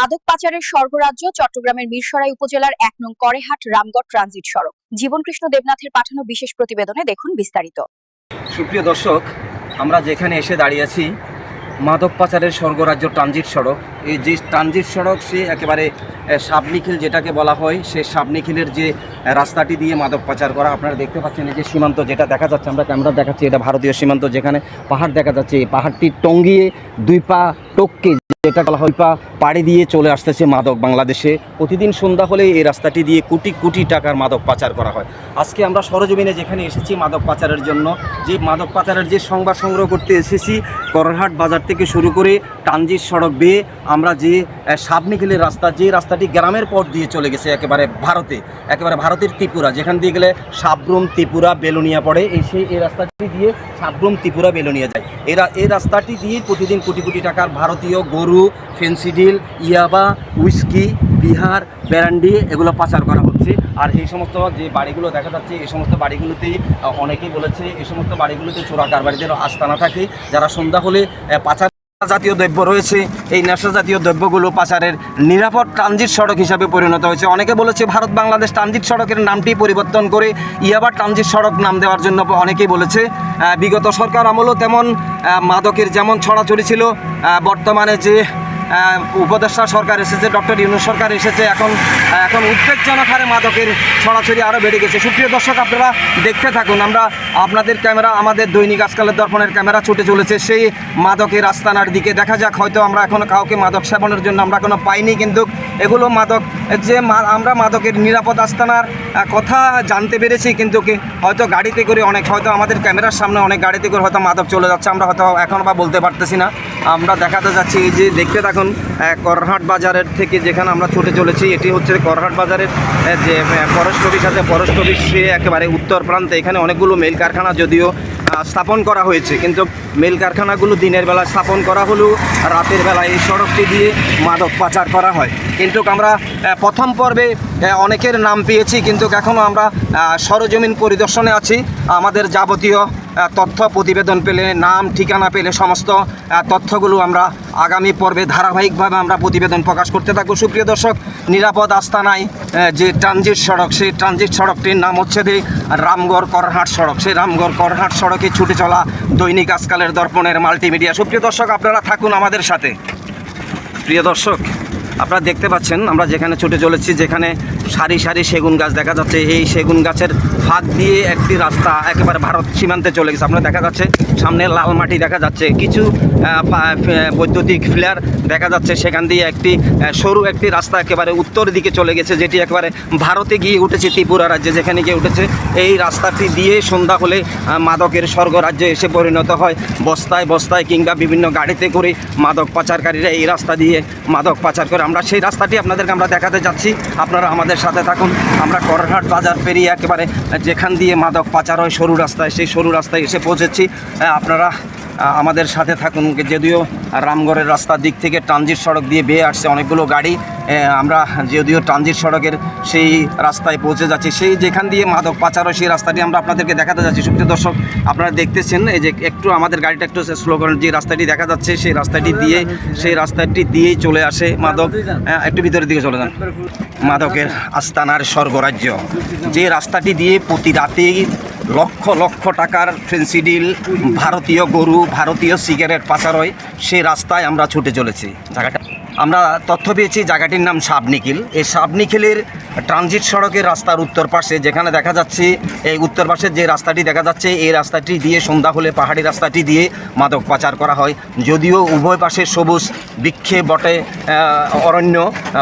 মাদক পাচারের স্বর্গরাজ্য চট্টগ্রামের মিরসরাই উপজেলার ১ নং করেহাট রামগড় ট্রানজিট সড়ক। জীবনকৃষ্ণ দেবনাথের পাঠানো বিশেষ প্রতিবেদনে দেখুন বিস্তারিত। সুপ্রিয় দর্শক, আমরা যেখানে এসে দাঁড়িয়ে আছি মাদক পাচারের স্বর্গরাজ্য ট্রানজিট সড়ক। এই যে ট্রানজিট সড়ক সে একেবারে সাবনিখিল যেটাকে বলা হয়, সে সাবনিখিলের যে রাস্তাটি দিয়ে মাদক পাচার করা। আপনারা দেখতে পাচ্ছেন এই যে সীমান্ত যেটা দেখা যাচ্ছে, আমরা ক্যামেরা দেখাচ্ছি, এটা ভারতীয় সীমান্ত, যেখানে পাহাড় দেখা যাচ্ছে। এই পাহাড়টি টঙ্গিয়ে দুই পা টপকে যেটা বলা হয় পা পাড়ি দিয়ে চলে আসতেছে মাদক বাংলাদেশে। প্রতিদিন সন্ধ্যা হলে এই রাস্তাটি দিয়ে কোটি কোটি টাকার মাদক পাচার করা হয়। আজকে আমরা সরজমিনে যেখানে এসেছি মাদক পাচারের জন্য, যে মাদক পাচারের যে সংবাদ সংগ্রহ করতে এসেছি, করহাট বাজার থেকে শুরু করে ট্রানজিট সড়ক বেয়ে আমরা যে সাবনিখিলের রাস্তা, যে রাস্তাটি গ্রামের পথ দিয়ে চলে গেছে একেবারে ভারতের ত্রিপুরা, যেখান দিয়ে গেলে সাবরুম, ত্রিপুরা, বেলুনিয়া পড়ে, এই রাস্তাটি দিয়ে সাবরুম, ত্রিপুরা, বেলুনিয়া যায়। এই রাস্তাটি দিয়ে প্রতিদিন কোটি কোটি টাকার ভারতীয় গরু, ফেন্সিডিল, ইয়াবা, উইস্কি, বিহার, ব্যারান্ডি এগুলো পাচার করা হচ্ছে। আর এই সমস্ত যে বাড়িগুলো দেখা যাচ্ছে, এই সমস্ত বাড়িগুলোতেই অনেকেই বলেছে এই সমস্ত বাড়িগুলোতে চোরা কারবারিদের আস্তানা থাকে, যারা সন্ধ্যা হলে পাচার জাতীয় দ্রব্য রয়েছে। এই নেশা জাতীয় দ্রব্যগুলো পাচারের নিরাপদ ট্রানজিট সড়ক হিসাবে পরিণত হয়েছে। অনেকে বলেছে ভারত বাংলাদেশ ট্রানজিট সড়কের নামটি পরিবর্তন করে ইয়াবা ট্রানজিট সড়ক নাম দেওয়ার জন্য অনেকেই বলেছে। বিগত সরকার আমলেও তেমন মাদকের যেমন ছড়াছড়ি ছিল, বর্তমানে যে উপদেষ্টা সরকার এসেছে, ডক্টর ইউনূস সরকার এসেছে, এখন উদ্বেগজনক হারে মাদকের ছড়াছড়ি আরও বেড়ে গেছে। সুপ্রিয় দর্শক, আপনারা দেখতে থাকুন। আমরা আপনাদের ক্যামেরা, আমাদের দৈনিক আজকালের দর্পণের ক্যামেরা ছুটে চলেছে সেই মাদকের আস্তানার দিকে। দেখা যাক, হয়তো আমরা এখনও কাউকে মাদক সেবনের জন্য আমরা কোনো পাইনি, কিন্তু এগুলো মাদক যে আমরা মাদকের নিরাপদ আস্তানার কথা জানতে পেরেছি, কিন্তু হয়তো গাড়িতে করে হয়তো আমাদের ক্যামেরার সামনে অনেক গাড়িতে করে হয়তো মাদক চলে যাচ্ছে, আমরা হয়তো এখন বা বলতে পারতেছি না। আমরা দেখাতে যাচ্ছি, এই যে দেখতে থাকুন করহাট বাজারের থেকে যেখানে আমরা ছুটে চলেছি, এটি হচ্ছে করহাট বাজারের যে ফরেস্ট অফিস আছে, ফরেস্ট অফিস সে একেবারে উত্তর প্রান্তে। এখানে অনেকগুলো মিল কারখানা যদিও স্থাপন করা হয়েছে, কিন্তু মিল কারখানাগুলো দিনের বেলা স্থাপন করা হলেও রাতের বেলা এই সড়কটি দিয়ে মাদক পাচার করা হয়। কিন্তু আমরা প্রথম পর্বে অনেকের নাম পেয়েছি, কিন্তু এখনও আমরা সরজমিন পরিদর্শনে আছি। আমাদের যাবতীয় তথ্য প্রতিবেদন পেলে, নাম ঠিকানা পেলে সমস্ত তথ্যগুলো আমরা আগামী পর্বে ধারাবাহিকভাবে আমরা প্রতিবেদন প্রকাশ করতে থাকবো। সুপ্রিয় দর্শক, নিরাপদ আস্তানায় যে ট্রানজিট সড়ক, সেই ট্রানজিট সড়কটির নাম হচ্ছে রামগড় করহাট সড়ক। সেই রামগড় করহাট সড়কে ছুটে চলা দৈনিক আজকালের দর্পণের মাল্টিমিডিয়া। সুপ্রিয় দর্শক, আপনারা থাকুন আমাদের সাথে। প্রিয় দর্শক, আপনারা দেখতে পাচ্ছেন আমরা যেখানে ছুটে চলেছি, যেখানে সারি সারি সেগুন গাছ দেখা যাচ্ছে। এই সেগুন গাছের ফাঁক দিয়ে একটি রাস্তা একেবারে ভারত সীমান্তে চলে গেছে। আপনারা দেখা যাচ্ছে সামনে লাল মাটি দেখা যাচ্ছে, কিছু বৈদ্যুতিক ফ্লেয়ার দেখা যাচ্ছে। সেখান দিয়ে সরু একটি রাস্তা একেবারে উত্তর দিকে চলে গেছে, যেটি একেবারে ভারতে গিয়ে উঠেছে, ত্রিপুরা রাজ্যে যেখানে গিয়ে উঠেছে। এই রাস্তাটি দিয়ে সন্ধ্যা হলে মাদকের স্বর্গরাজ্যে এসে পরিণত হয়। বস্তায় বস্তায় কিংবা বিভিন্ন গাড়িতে করে মাদক পাচারকারীরা এই রাস্তা দিয়ে মাদক পাচার করে। আমরা সেই রাস্তাটি আপনাদেরকে আমরা দেখাতে যাচ্ছি, আপনারা আমাদের সাথে থাকুন। আমরা করহাট বাজার পেরিয়ে একেবারে যেখান দিয়ে মাদক পাচার হয় সরু রাস্তায়, সেই সরু রাস্তায় এসে পৌঁছেছি। আপনারা আমাদের সাথে থাকুন। যদিও রামগড়ের রাস্তার দিক থেকে ট্রানজিট সড়ক দিয়ে বেয়ে আসছে অনেকগুলো গাড়ি, আমরা যদিও ট্রানজিট সড়কের সেই রাস্তায় পৌঁছে যাচ্ছি, সেই যেখান দিয়ে মাদক পাচার হয় সেই রাস্তাটি আমরা আপনাদেরকে দেখাতে যাচ্ছি। সুপ্রিয় দর্শক, আপনারা দেখতেছেন এই যে একটু আমাদের গাড়িটা একটু স্লো করেন, যে রাস্তাটি দেখা যাচ্ছে সেই রাস্তাটি দিয়েই চলে আসে মাদক। একটু ভিতরের দিকে চলে যান। মাদকের আস্তানার স্বর্গরাজ্য, যে রাস্তাটি দিয়ে প্রতি রাতেই লক্ষ লক্ষ টাকার ফেন্সিডিল, ভারতীয় গরু, ভারতীয় সিগারেট পাচার হয়, সেই রাস্তায় আমরা ছুটে চলেছি। জায়গাটা আমরা তথ্য পেয়েছি, জায়গাটির নাম সাবনিখিল। এই সাবনিখিলের ট্রানজিট সড়কের রাস্তার উত্তর পাশে যেখানে দেখা যাচ্ছে, এই উত্তর পাশে যে রাস্তাটি দেখা যাচ্ছে, এই রাস্তাটি দিয়ে সন্ধ্যা হলে পাহাড়ি রাস্তাটি দিয়ে মাদক পাচার করা হয়। যদিও উভয় পাশে সবুজ বৃক্ষে বটে অরণ্য,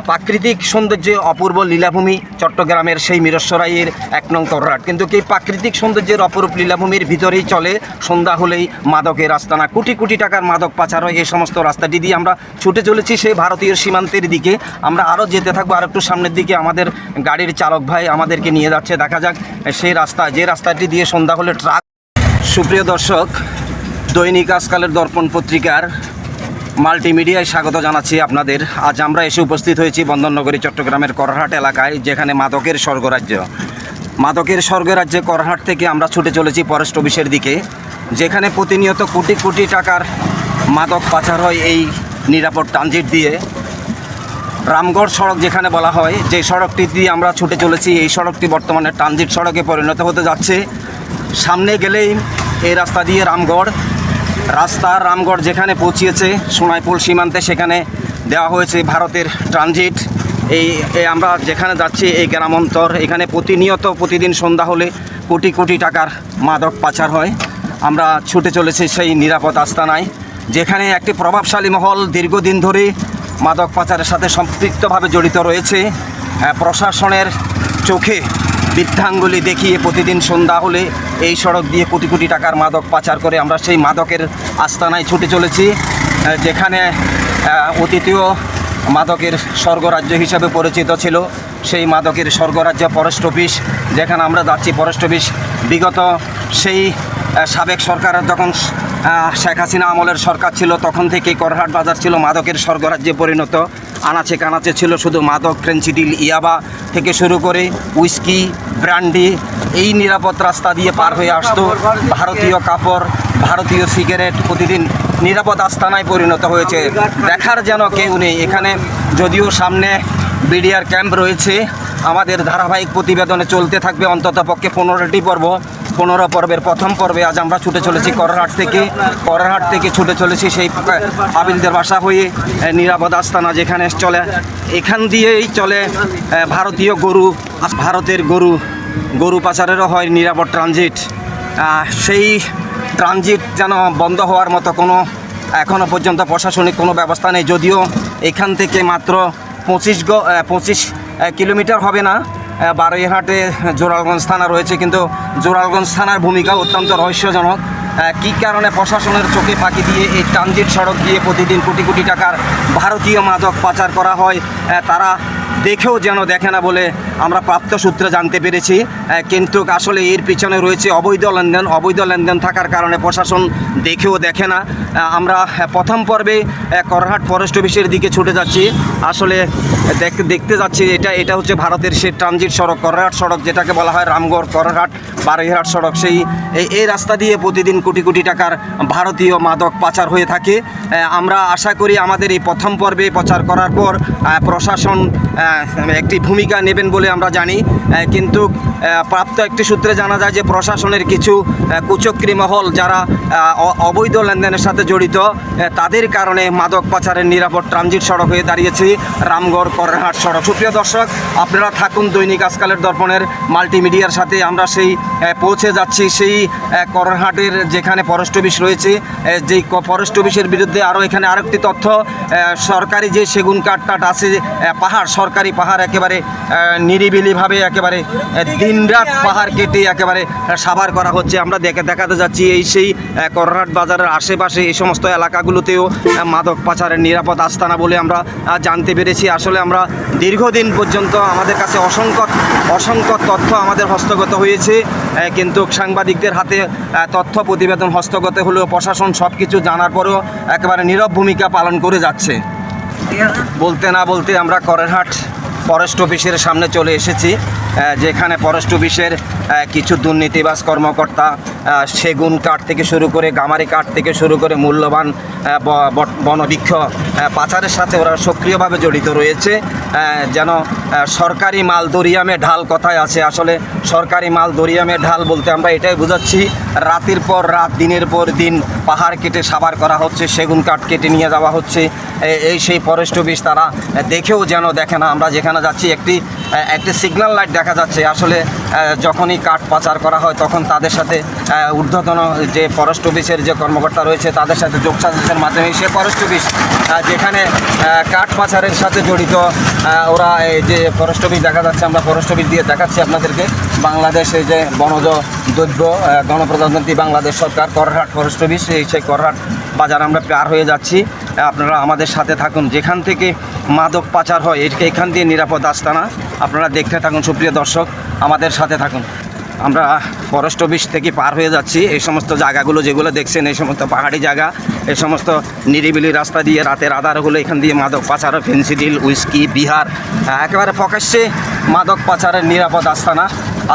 প্রাকৃতিক সৌন্দর্যে অপূর্ব লীলাভূমি চট্টগ্রামের সেই মিরসরাইয়ের ১ নং করহাট, কিন্তু এই প্রাকৃতিক সৌন্দর্যের অপরূপ লীলাভূমির ভিতরেই চলে সন্ধ্যা হলেই মাদকের আস্তানা। কোটি কোটি টাকার মাদক পাচার হয় এই সমস্ত রাস্তাটি দিয়ে। আমরা ছুটে চলেছি সেই ভারতীয় সীমান্তের দিকে। আমরা আরও যেতে থাকবো, আর একটু সামনের দিকে আমাদের গাড়ির চালক ভাই আমাদেরকে নিয়ে যাচ্ছে। দেখা যাক সেই রাস্তা, যে রাস্তাটি দিয়ে সন্ধ্যা হলে ট্রাক। সুপ্রিয় দর্শক, দৈনিক আজকালের দর্পণ পত্রিকার মাল্টিমিডিয়ায় স্বাগত জানাচ্ছি আপনাদের। আজ আমরা এসে উপস্থিত হয়েছি বন্দরনগরী চট্টগ্রামের করহাট এলাকায়, যেখানে মাদকের স্বর্গরাজ্যে করহাট থেকে আমরা ছুটে চলেছি ফরেস্ট অফিসের দিকে, যেখানে প্রতিনিয়ত কোটি কোটি টাকার মাদক পাচার হয় এই নিরাপদ ট্রানজিট দিয়ে। রামগড় সড়ক যেখানে বলা হয়, যে সড়কটি দিয়ে আমরা ছুটে চলেছি, এই সড়কটি বর্তমানে ট্রানজিট সড়কে পরিণত হতে যাচ্ছে। সামনে গেলেই এই রাস্তা দিয়ে রামগড় যেখানে পৌঁছিয়েছে সোনাইপুর সীমান্তে, সেখানে দেওয়া হয়েছে ভারতের ট্রানজিট। আমরা যেখানে যাচ্ছি এই গ্রাম অন্তর, এখানে প্রতিদিন সন্ধ্যা হলে কোটি কোটি টাকার মাদক পাচার হয়। আমরা ছুটে চলেছি সেই নিরাপদ আস্তানায়, যেখানে একটি প্রভাবশালী মহল দীর্ঘদিন ধরে মাদক পাচারের সাথে সম্পৃক্তভাবে জড়িত রয়েছে। প্রশাসনের চোখে বৃদ্ধাঙ্গুলি দেখিয়ে প্রতিদিন সন্ধ্যা হলে এই সড়ক দিয়ে কোটি কোটি টাকার মাদক পাচার করে। আমরা সেই মাদকের আস্তানায় ছুটে চলেছি, যেখানে অতীতীয় মাদকের স্বর্গরাজ্য হিসাবে পরিচিত ছিল সেই মাদকের স্বর্গরাজ্য ফরেস্ট অফিস, যেখানে আমরা যাচ্ছি। ফরেস্ট অফিস বিগত সেই সাবেক সরকারের, যখন শেখ হাসিনা আমলের সরকার ছিল, তখন থেকেই করহাট বাজার ছিল মাদকের স্বর্গরাজ্যে পরিণত। আনাচে কানাচে ছিল শুধু মাদক, ফেন্সিডিল, ইয়াবা থেকে শুরু করে উইস্কি, ব্র্যান্ডি। এই নিরাপদ রাস্তা দিয়ে পার হয়ে আসতো ভারতীয় কাপড়, ভারতীয় সিগারেট। প্রতিদিন নিরাপদ আস্তানায় পরিণত হয়েছে, দেখার যেন কেউ নেই এখানে। যদিও সামনে বিডিআর ক্যাম্প রয়েছে, আমাদের ধারাবাহিক প্রতিবেদনে চলতে থাকবে অন্তত পক্ষে 15টি পর্ব। 15 পর্বের প্রথম পর্বে আজ আমরা ছুটে চলেছি করহাট থেকে ছুটে চলেছি সেই হাবিলদের বাসা হয়ে নিরাপদ আস্তানা যেখানে চলে। এখান দিয়েই চলে ভারতের গরু পাচারেরও হয় নিরাপদ ট্রানজিট। সেই ট্রানজিট যেন বন্ধ হওয়ার মতো এখনও পর্যন্ত প্রশাসনিক কোনো ব্যবস্থা নেই। যদিও এখান থেকে মাত্র 25 কিলোমিটার হবে না, বারৈহাটে জোরালগঞ্জ থানা রয়েছে, কিন্তু জোরালগঞ্জ থানার ভূমিকা অত্যন্ত রহস্যজনক। কী কারণে প্রশাসনের চোখে ফাঁকি দিয়ে এই ট্রানজিট সড়ক দিয়ে প্রতিদিন কোটি কোটি টাকার ভারতীয় মাদক পাচার করা হয়, তারা দেখেও যেন দেখে না বলে আমরা প্রাপ্ত সূত্রে জানতে পেরেছি। কিন্তু আসলে এর পিছনে রয়েছে অবৈধ লেনদেন থাকার কারণে প্রশাসন দেখেও দেখে না। আমরা প্রথম পর্বে করহাট ফরেস্ট অফিসের দিকে ছুটে যাচ্ছি। আসলে দেখতে যাচ্ছি এটা হচ্ছে ভারতের সেই ট্রানজিট সড়ক, করহাট সড়ক, যেটাকে বলা হয় রামগড় করহাট বারৈহাট সড়ক। এই রাস্তা দিয়ে প্রতিদিন কোটি কোটি টাকার ভারতীয় মাদক পাচার হয়ে থাকে। আমরা আশা করি আমাদের এই প্রথম পর্বে প্রচার করার পর প্রশাসন একটি ভূমিকা নেবেন বলে আমরা জানি। কিন্তু প্রাপ্ত একটি সূত্রে জানা যায় যে প্রশাসনের কিছু কুচক্রী মহল যারা অবৈধ লেনদেনের সাথে জড়িত, তাদের কারণে মাদক পাচারের নিরাপদ ট্রানজিট সড়ক হয়ে দাঁড়িয়েছে রামগড় করহাট সড়ক। সুপ্রিয় দর্শক, আপনারা থাকুন দৈনিক আজকালের দর্পণের মাল্টিমিডিয়ার সাথে। আমরা পৌঁছে যাচ্ছি সেই করহাটের যেখানে ফরেস্ট অফিস রয়েছে। যেই ফরেস্ট অফিসের বিরুদ্ধে এখানে আরেকটি তথ্য, সরকারি যে সেগুন কাঠ আছে, সরকারি পাহাড় একেবারে নিরিবিলিভাবে একেবারে দিনরাত পাহাড় কেটে একেবারে সাভার করা হচ্ছে। আমরা দেখাতে যাচ্ছি সেই করহাট বাজারের আশেপাশে এই সমস্ত এলাকাগুলোতেও মাদক পাচারের নিরাপদ আস্তানা বলে আমরা জানতে পেরেছি। আসলে আমরা দীর্ঘদিন পর্যন্ত আমাদের কাছে অসংখ্য তথ্য আমাদের হস্তগত হয়েছে, কিন্তু সাংবাদিকদের হাতে তথ্য প্রতিবেদন হস্তগত হলেও প্রশাসন সব কিছু জানার পরেও একেবারে নীরব ভূমিকা পালন করে যাচ্ছে। বলতে না বলতে আমরা করহাট ফরেস্ট অফিসের সামনে চলে এসেছি, যেখানে ফরেস্ট অফিসের কিছু দুর্নীতিবাজ কর্মকর্তা সেগুন কাঠ থেকে শুরু করে গামারি কাঠ থেকে শুরু করে মূল্যবান বনবৃক্ষ পাচারের সাথে ওরা সক্রিয়ভাবে জড়িত রয়েছে। যেন সরকারি মাল দরিয়ামে ঢাল কথায় আছে। আসলে সরকারি মাল দরিয়ামে ঢাল বলতে আমরা এটাই বোঝাচ্ছি, রাতের পর রাত, দিনের পর দিন পাহাড় কেটে সাভার করা হচ্ছে, সেগুন কাঠ কেটে নিয়ে যাওয়া হচ্ছে। সেই ফরেস্ট অফিস তারা দেখেও যেন দেখে না। আমরা যেখানে যাচ্ছি একটি সিগন্যাল লাইট দেখা যাচ্ছে। আসলে যখনই কাঠ পাচার করা হয় তখন তাদের সাথে ঊর্ধ্বতন যে ফরেস্ট অফিসের যে কর্মকর্তা রয়েছে তাদের সাথে যোগসাজশের মাধ্যমে সে ফরেস্ট অফিস যেখানে কাঠ পাচারের সাথে জড়িত, ওরা এই যে ফরেস্ট অফিস দেখা যাচ্ছে, আমরা ফরেস্ট অফিস দিয়ে দেখাচ্ছি আপনাদেরকে। বাংলাদেশে যে বনজ দ্রব্য গণপ্রজাতন্ত্রী বাংলাদেশ সরকার করহাট ফরেস্ট অফিস, সেই করহাট বাজার আমরা পার হয়ে যাচ্ছি। আপনারা আমাদের সাথে থাকুন, যেখান থেকে মাদক পাচার হয় এখান দিয়ে নিরাপদ আস্তানা। আপনারা দেখতে থাকুন সুপ্রিয় দর্শক, আমাদের সাথে থাকুন। আমরা ফরেস্ট অফিস থেকে পার হয়ে যাচ্ছি। এই সমস্ত জায়গাগুলো যেগুলো দেখছেন, এই সমস্ত পাহাড়ি জায়গা, এই সমস্ত নিরিবিলি রাস্তা দিয়ে রাতের আধার হলো এখান দিয়ে মাদক পাচার, ফেন্সিডিল, উইস্কি, বিহার, একেবারে প্রকাশ্যে মাদক পাচারের নিরাপদ আস্তানা।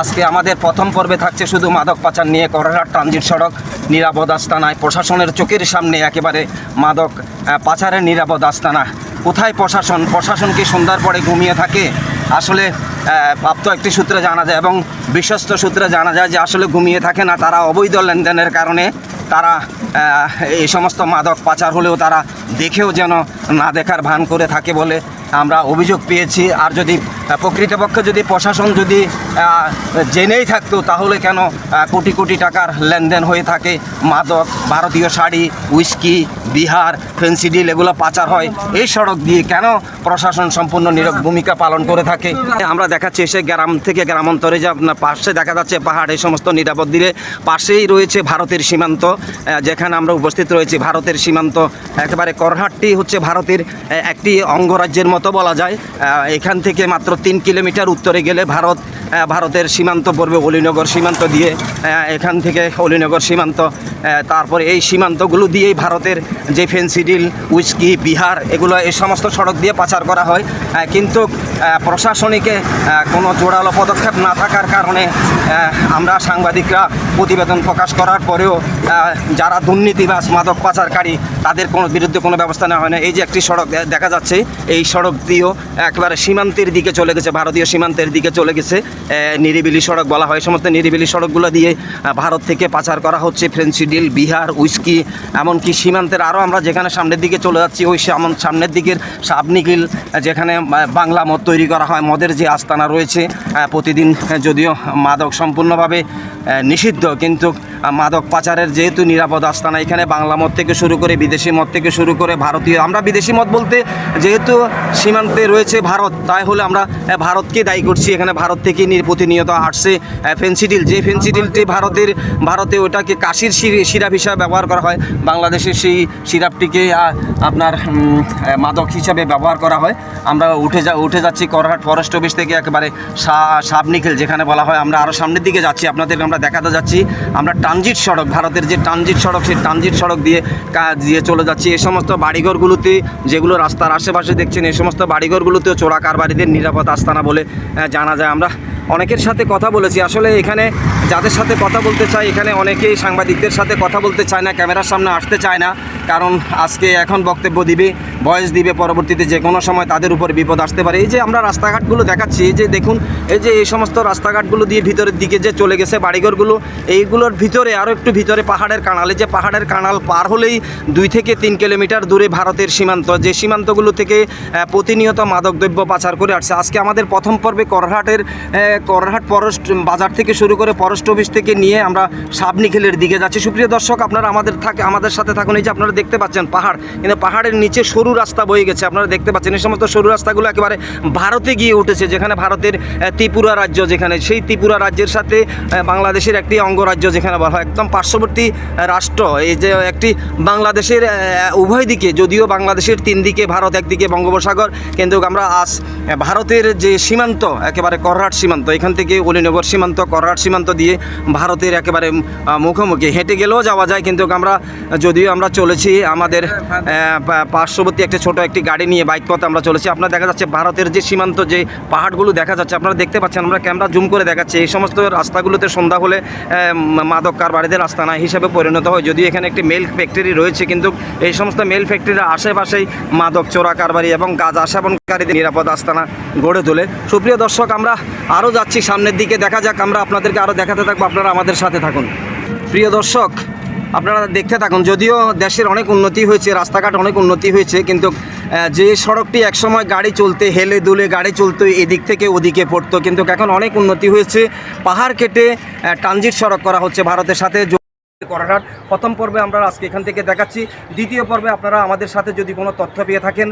আজকে আমাদের প্রথম পর্বে থাকছে শুধু মাদক পাচার নিয়ে। করহাট ট্রানজিট সড়ক নিরাপদ আস্তানায় প্রশাসনের চোখের সামনে একেবারে মাদক পাচারের নিরাপদ আস্তানা। কোথায় প্রশাসন? প্রশাসন কি সন্ধ্যার পরে ঘুমিয়ে থাকে? আসলে প্রাপ্ত একটি সূত্রে জানা যায় এবং বিশ্বস্ত সূত্রে জানা যায় যে আসলে ঘুমিয়ে থাকে না। তারা অবৈধ লেনদেনের কারণে তারা এই সমস্ত মাদক পাচার হলেও তারা দেখেও যেন না দেখার ভান করে থাকে বলে আমরা অভিযোগ পেয়েছি। আর যদি প্রকৃতপক্ষে যদি প্রশাসন যদি জেনেই থাকতো তাহলে কেন কোটি কোটি টাকার লেনদেন হয়ে থাকে, মাদক, ভারতীয় শাড়ি, উইস্কি, বিহার, ফেন্সিডিল এগুলো পাচার হয় এই সড়ক দিয়ে, কেন প্রশাসন সম্পূর্ণ নীরব ভূমিকা পালন করে থাকে? আমরা দেখাচ্ছি এসে গ্রাম থেকে গ্রামান্তরে যে আপনার পাশে দেখা যাচ্ছে পাহাড়, এই সমস্ত নিরাপদ দিয়ে পাশেই রয়েছে ভারতের সীমান্ত, যেখানে আমরা উপস্থিত রয়েছি। ভারতের সীমান্ত একেবারে করহাটটি হচ্ছে ভারতের একটি অঙ্গরাজ্যের মতো বলা যায়। এখান থেকে মাত্র 3 কিলোমিটার উত্তরে গেলে ভারতের সীমান্ত পড়বে, অলিনগর সীমান্ত দিয়ে। এখান থেকে অলিনগর সীমান্ত, তারপরে এই সীমান্তগুলো দিয়েই ভারতের যে ফেন্সিডিল, উইস্কি, বিহার এগুলো এই সমস্ত সড়ক দিয়ে পাচার করা হয়। কিন্তু প্রশাসনিকে কোনো জোরালো পদক্ষেপ না থাকার কারণে আমরা সাংবাদিকরা প্রতিবেদন প্রকাশ করার পরেও যারা দুর্নীতিবাজ মাদক পাচারকারী তাদের কোনো বিরুদ্ধে কোনো ব্যবস্থা নেওয়া হয় না। এই যে একটি সড়ক দেখা যাচ্ছে, এই সড়ক দিয়েও একেবারে সীমান্তের দিকে চলে গেছে, ভারতীয় সীমান্তের দিকে চলে গেছে। নিরিবিলি সড়ক বলা হয়। সমস্ত নিরিবিলি সড়কগুলো দিয়ে ভারত থেকে পাচার করা হচ্ছে ফেন্সিডিল, বিহার, উইস্কি, এমনকি সীমান্তের আরও আমরা যেখানে সামনের দিকে চলে যাচ্ছি ওই সামনের দিকের সাবনিখিল, যেখানে বাংলা মদ তৈরি করা হয়, মদের যে আস্তানা রয়েছে প্রতিদিন, যদিও মাদক সম্পূর্ণভাবে নিষিদ্ধ, কিন্তু মাদক পাচারের যেহেতু নিরাপদ আস্তানা, এখানে বাংলা মদ থেকে শুরু করে বিদেশি মদ থেকে শুরু করে ভারতীয়, আমরা বিদেশি মদ বলতে যেহেতু সীমান্তে রয়েছে ভারত, তাই হলে আমরা ভারতকে দায়ী করছি। এখানে ভারত থেকে প্রতিনিয়ত আসছে ফেন্সিডিল, যে ফেন্সিডিলটি ভারতে ওটাকে কাশির সিরাপ হিসাবে ব্যবহার করা হয়, বাংলাদেশের সেই সিরাপটিকে আপনার মাদক হিসাবে ব্যবহার করা হয়। আমরা উঠে যাচ্ছি করহাট ফরেস্ট অফিস থেকে একেবারে সাবনিখিল যেখানে বলা হয়। আমরা আরও সামনের দিকে যাচ্ছি, আপনাদেরকে আমরা দেখাতে যাচ্ছি। আমরা ট্রানজিট সড়ক, ভারতের যে ট্রানজিট সড়ক, সেই ট্রানজিট সড়ক দিয়ে চলে যাচ্ছি। এই সমস্ত বাড়িঘরগুলোতে, যেগুলো রাস্তার আশেপাশে দেখছেন, এই সমস্ত বাড়িঘরগুলোতেও চোরা কারবারিদের নিরাপদ আস্তানা বলে জানা যায়। আমরা অনেকের সাথে কথা বলেছি। আসলে এখানে যাদের সাথে কথা বলতে চাই, এখানে অনেকেই সাংবাদিকদের সাথে কথা বলতে চায় না, ক্যামেরার সামনে আসতে চায় না, কারণ আজকে এখন বক্তব্য দিবে, ভয়েস দিবে, পরবর্তীতে যে কোনো সময় তাদের উপর বিপদ আসতে পারে। এই যে আমরা রাস্তাঘাটগুলো দেখাচ্ছি, এই যে দেখুন, এই সমস্ত রাস্তাঘাটগুলো দিয়ে ভিতরের দিকে যে চলে গেছে বাড়িঘরগুলো, এইগুলোর ভিতরে আরও একটু ভিতরে পাহাড়ের কানাল, এই যে পাহাড়ের কানাল পার হলেই 2 থেকে 3 কিলোমিটার দূরে ভারতের সীমান্ত, যে সীমান্তগুলো থেকে প্রতিনিয়ত মাদকদ্রব্য পাচার করে আসছে। আজকে আমাদের প্রথম পর্বে করহাট ফরেস্ট বাজার থেকে শুরু করে ফরেস্ট অফিস থেকে নিয়ে আমরা সাবনিখিলের দিকে যাচ্ছি। সুপ্রিয় দর্শক, আপনারা আমাদের সাথে থাকুন। এই যে আপনারা দেখতে পাচ্ছেন পাহাড়, কিন্তু পাহাড়ের নিচে সরু রাস্তা বয়ে গেছে, আপনারা দেখতে পাচ্ছেন। এই সমস্ত সরু রাস্তাগুলো একেবারে ভারতে গিয়ে উঠেছে, যেখানে ভারতের ত্রিপুরা রাজ্য, যেখানে সেই ত্রিপুরা রাজ্যের সাথে বাংলাদেশের একটি অঙ্গরাজ্য, যেখানে বলা হয় একদম পার্শ্ববর্তী রাষ্ট্র। এই যে একটি বাংলাদেশের উভয় দিকে, যদিও বাংলাদেশের 3 দিকে ভারত, একদিকে বঙ্গোপসাগর, কিন্তু আমরা আজ ভারতের যে সীমান্ত, একেবারে করহাট সীমান্ত, এখান থেকে অলিনগর সীমান্ত, করহাট সীমান্ত দিয়ে ভারতের একেবারে মুখোমুখি, হেঁটে গেলেও যাওয়া যায়। কিন্তু যদিও আমরা চলেছি আমাদের পার্শ্ববর্তী ছোট একটি গাড়ি নিয়ে, বাইক পথে আমরা চলেছি। আপনারা দেখা যাচ্ছে ভারতের যে সীমান্ত, যে পাহাড়গুলো দেখা যাচ্ছে, আপনারা দেখতে পাচ্ছেন, আমরা ক্যামেরা জুম করে দেখাচ্ছি। এই সমস্ত রাস্তাগুলোতে সন্ধ্যা হলে মাদক কারবারিদের আস্তানা হিসেবে পরিণত হয়। যদিও এখানে একটি মেল ফ্যাক্টরি রয়েছে, কিন্তু এই সমস্ত মেল ফ্যাক্টরির আশেপাশেই মাদক চোরা কারবারি এবং গাঁজা সেবনকারীদের নিরাপদ আস্তানা গড়ে তোলে। সুপ্রিয় দর্শক, আমরা আরও যাচ্ছি সামনের দিকে, দেখা যাক, আমরা আপনাদেরকে আরও দেখাতে থাকবো, আপনারা আমাদের সাথে থাকুন। প্রিয় দর্শক, আপনারা দেখতে থাকুন। যদিও দেশের অনেক উন্নতি হয়েছে, রাস্তাঘাট অনেক উন্নতি হয়েছে, কিন্তু যে সড়কটি একসময় গাড়ি চলতে, হেলে দুলে গাড়ি চলতো, এদিক থেকে ওদিকে পড়তো, কিন্তু এখন অনেক উন্নতি হয়েছে। পাহাড় কেটে ট্রানজিট সড়ক করা হচ্ছে ভারতের সাথে। করহাট প্রথম পর্বে আমরা আজকে এখান থেকে দেখাচ্ছি। দ্বিতীয় পর্বে আপনারা আমাদের সাথে যদি কোনো তথ্য পেয়ে থাকেন,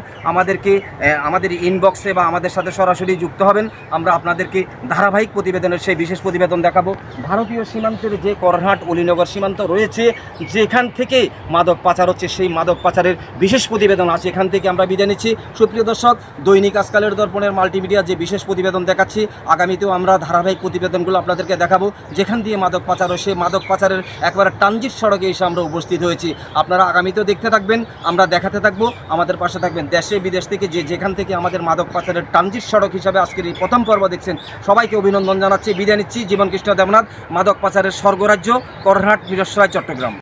আমাদের ইনবক্সে বা আমাদের সাথে সরাসরি যুক্ত হবেন। আমরা আপনাদেরকে ধারাবাহিক প্রতিবেদনের সেই বিশেষ প্রতিবেদন দেখাবো। ভারতীয় সীমান্তের যে করহাট অলিনগর সীমান্ত রয়েছে, যেখান থেকে মাদক পাচার হচ্ছে, সেই মাদক পাচারের বিশেষ প্রতিবেদন আছে। এখান থেকে আমরা বিদায় নিচ্ছি। সুপ্রিয় দর্শক, দৈনিক আজকালের দর্পণের মাল্টিমিডিয়া যে বিশেষ প্রতিবেদন দেখাচ্ছি, আগামীতেও আমরা ধারাবাহিক প্রতিবেদনগুলো আপনাদেরকে দেখাবো। যেখান দিয়ে মাদক পাচার হয়, সেই মাদক পাচারের একবারে ট্রানজিট সড়কে এসে আমরা উপস্থিত হয়েছি। আপনারা আগামীতেও দেখতে থাকবেন, আমরা দেখাতে থাকবো, আমাদের পাশে থাকবেন। দেশে বিদেশ থেকে যেখান থেকে আমাদের মাদক পাচারের ট্রানজিট সড়ক হিসাবে আজকের এই প্রথম পর্ব দেখছেন, সবাইকে অভিনন্দন জানাচ্ছি। বিদায় নিচ্ছি। জীবনকৃষ্ণ দেবনাথ, মাদক পাচারের স্বর্গরাজ্য, করহাট, মিরসরাই, চট্টগ্রাম।